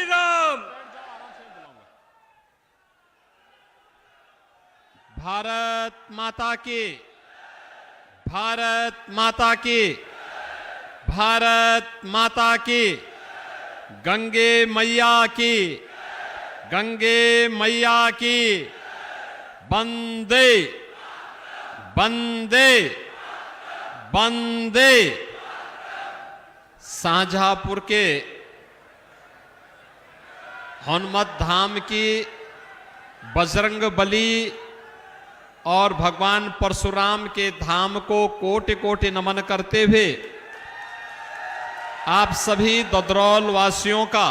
राम। भारत माता की, भारत माता की, भारत माता की, गंगे मैया की, गंगे मैया की, वंदे वंदे वंदे। शाहजहांपुर के हनुमत धाम की बजरंग बली और भगवान परशुराम के धाम को कोटि कोटि नमन करते हुए आप सभी ददरौल वासियों का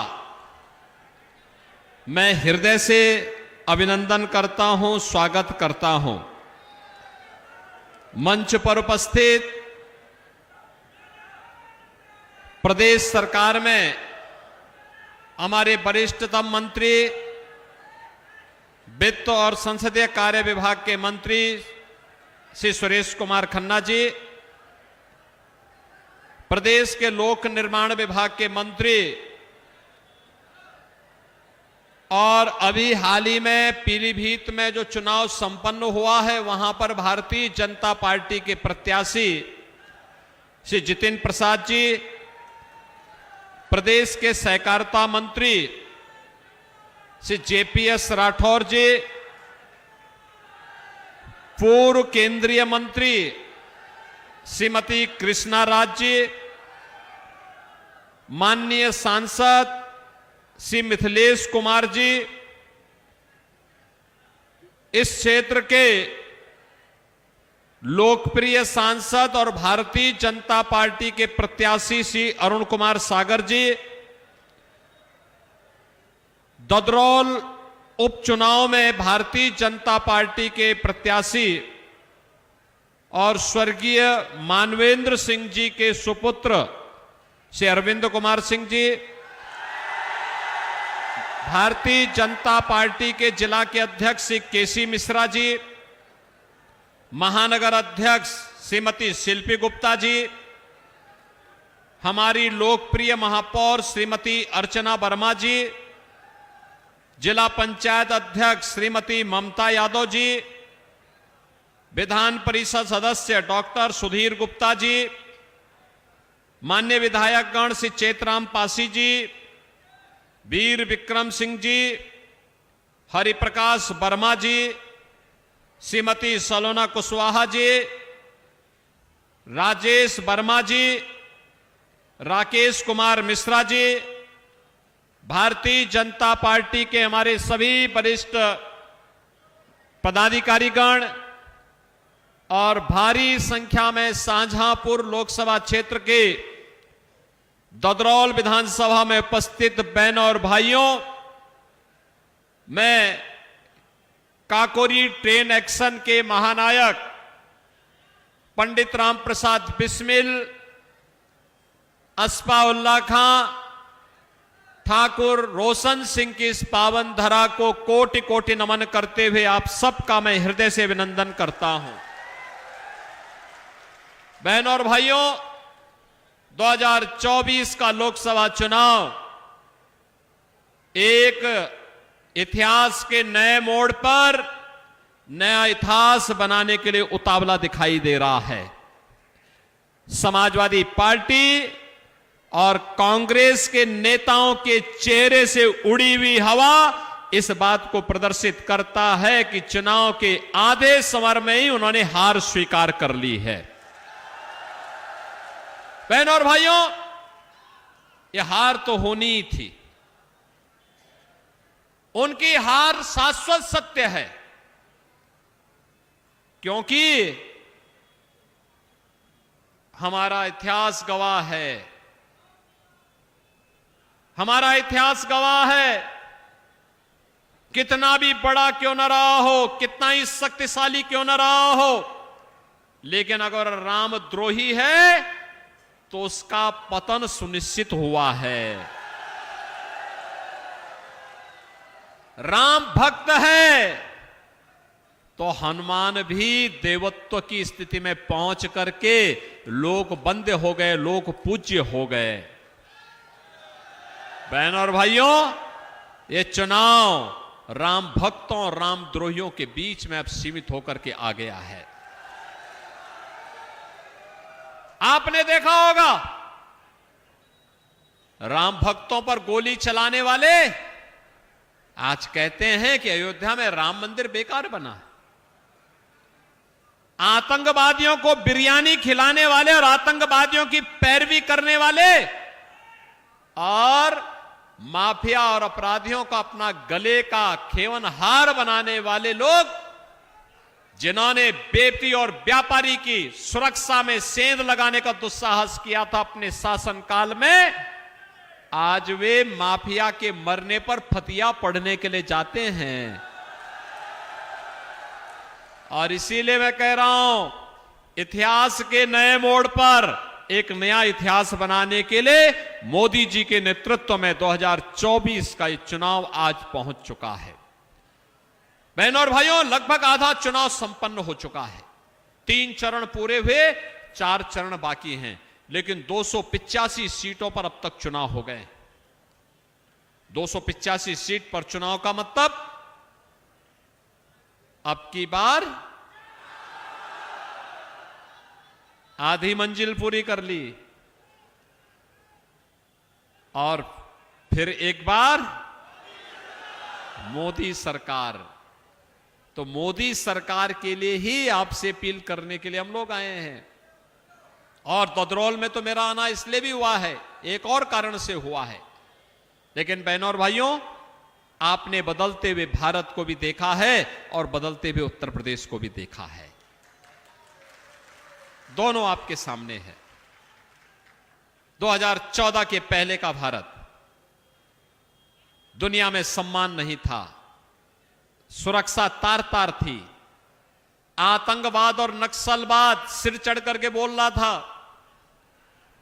मैं हृदय से अभिनंदन करता हूं, स्वागत करता हूं। मंच पर उपस्थित प्रदेश सरकार में हमारे वरिष्ठतम मंत्री, वित्त और संसदीय कार्य विभाग के मंत्री श्री सुरेश कुमार खन्ना जी, प्रदेश के लोक निर्माण विभाग के मंत्री और अभी हाल ही में पीलीभीत में जो चुनाव संपन्न हुआ है वहां पर भारतीय जनता पार्टी के प्रत्याशी श्री जितिन प्रसाद जी, प्रदेश के सहकारिता मंत्री श्री जेपीएस राठौर जी, पूर्व केंद्रीय मंत्री श्रीमती कृष्णा राज जी, माननीय सांसद श्री मिथिलेश कुमार जी, इस क्षेत्र के लोकप्रिय सांसद और भारतीय जनता पार्टी के प्रत्याशी श्री अरुण कुमार सागर जी, ददरौल उपचुनाव में भारतीय जनता पार्टी के प्रत्याशी और स्वर्गीय मानवेंद्र सिंह जी के सुपुत्र श्री अरविंद कुमार सिंह जी, भारतीय जनता पार्टी के जिला के अध्यक्ष श्री केसी मिश्रा जी, महानगर अध्यक्ष श्रीमती शिल्पी गुप्ता जी, हमारी लोकप्रिय महापौर श्रीमती अर्चना वर्मा जी, जिला पंचायत अध्यक्ष श्रीमती ममता यादव जी, विधान परिषद सदस्य डॉक्टर सुधीर गुप्ता जी, माननीय विधायकगण श्री चेतराम पासी जी, वीर विक्रम सिंह जी, हरिप्रकाश वर्मा जी, श्रीमती सलोना कुशवाहा जी, राजेश वर्मा जी, राकेश कुमार मिश्रा जी, भारतीय जनता पार्टी के हमारे सभी वरिष्ठ पदाधिकारीगण और भारी संख्या में शाहजहांपुर लोकसभा क्षेत्र के ददरौल विधानसभा में उपस्थित बहनों और भाइयों, मैं काकोरी ट्रेन एक्शन के महानायक पंडित राम प्रसाद बिस्मिल, अस्फाउल्लाह खां, ठाकुर रोशन सिंह की इस पावन धरा को कोटि कोटि नमन करते हुए आप सबका मैं हृदय से अभिनंदन करता हूं। बहनों और भाइयों, 2024 का लोकसभा चुनाव एक इतिहास के नए मोड़ पर नया इतिहास बनाने के लिए उतावला दिखाई दे रहा है। समाजवादी पार्टी और कांग्रेस के नेताओं के चेहरे से उड़ी हुई हवा इस बात को प्रदर्शित करता है कि चुनाव के आधे समय में ही उन्होंने हार स्वीकार कर ली है। बहनों और भाइयों, यह हार तो होनी ही थी। उनकी हार शाश्वत सत्य है, क्योंकि हमारा इतिहास गवाह है, हमारा इतिहास गवाह है, कितना भी बड़ा क्यों न रहा हो, कितना ही शक्तिशाली क्यों न रहा हो, लेकिन अगर रामद्रोही है तो उसका पतन सुनिश्चित हुआ है। राम भक्त है तो हनुमान भी देवत्व की स्थिति में पहुंच करके लोक बंद हो गए, लोक पूज्य हो गए। बहनों और भाइयों, ये चुनाव राम भक्तों और रामद्रोहियों के बीच में अब सीमित होकर के आ गया है। आपने देखा होगा राम भक्तों पर गोली चलाने वाले आज कहते हैं कि अयोध्या में राम मंदिर बेकार बना। आतंकवादियों को बिरयानी खिलाने वाले और आतंकवादियों की पैरवी करने वाले और माफिया और अपराधियों का अपना गले का खेवनहार बनाने वाले लोग, जिन्होंने बेटी और व्यापारी की सुरक्षा में सेंध लगाने का दुस्साहस किया था अपने शासनकाल में, आज वे माफिया के मरने पर फतिया पढ़ने के लिए जाते हैं। और इसीलिए मैं कह रहा हूं, इतिहास के नए मोड़ पर एक नया इतिहास बनाने के लिए मोदी जी के नेतृत्व में 2024 का ये चुनाव आज पहुंच चुका है। बहनों और भाइयों, लगभग आधा चुनाव संपन्न हो चुका है। 3 चरण पूरे हुए, 4 चरण बाकी हैं, लेकिन 285 सीटों पर अब तक चुनाव हो गए। 285 सीट पर चुनाव का मतलब अब की बार आधी मंजिल पूरी कर ली और फिर एक बार मोदी सरकार। तो मोदी सरकार के लिए ही आपसे अपील करने के लिए हम लोग आए हैं। और ददरौल में तो मेरा आना इसलिए भी हुआ है, एक और कारण से हुआ है। लेकिन बहनों और भाइयों, आपने बदलते हुए भारत को भी देखा है और बदलते हुए उत्तर प्रदेश को भी देखा है। दोनों आपके सामने है। 2014 के पहले का भारत, दुनिया में सम्मान नहीं था, सुरक्षा तार तार थी, आतंकवाद और नक्सलवाद सिर चढ़ करके बोल रहा था,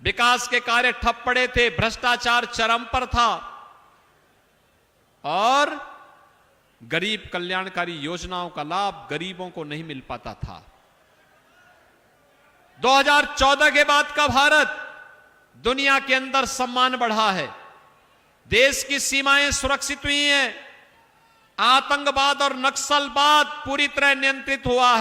विकास के कार्य ठप पड़े थे, भ्रष्टाचार चरम पर था और गरीब कल्याणकारी योजनाओं का लाभ गरीबों को नहीं मिल पाता था। 2014 के बाद का भारत, दुनिया के अंदर सम्मान बढ़ा है, देश की सीमाएं सुरक्षित हुई हैं, आतंकवाद और नक्सलवाद पूरी तरह नियंत्रित हुआ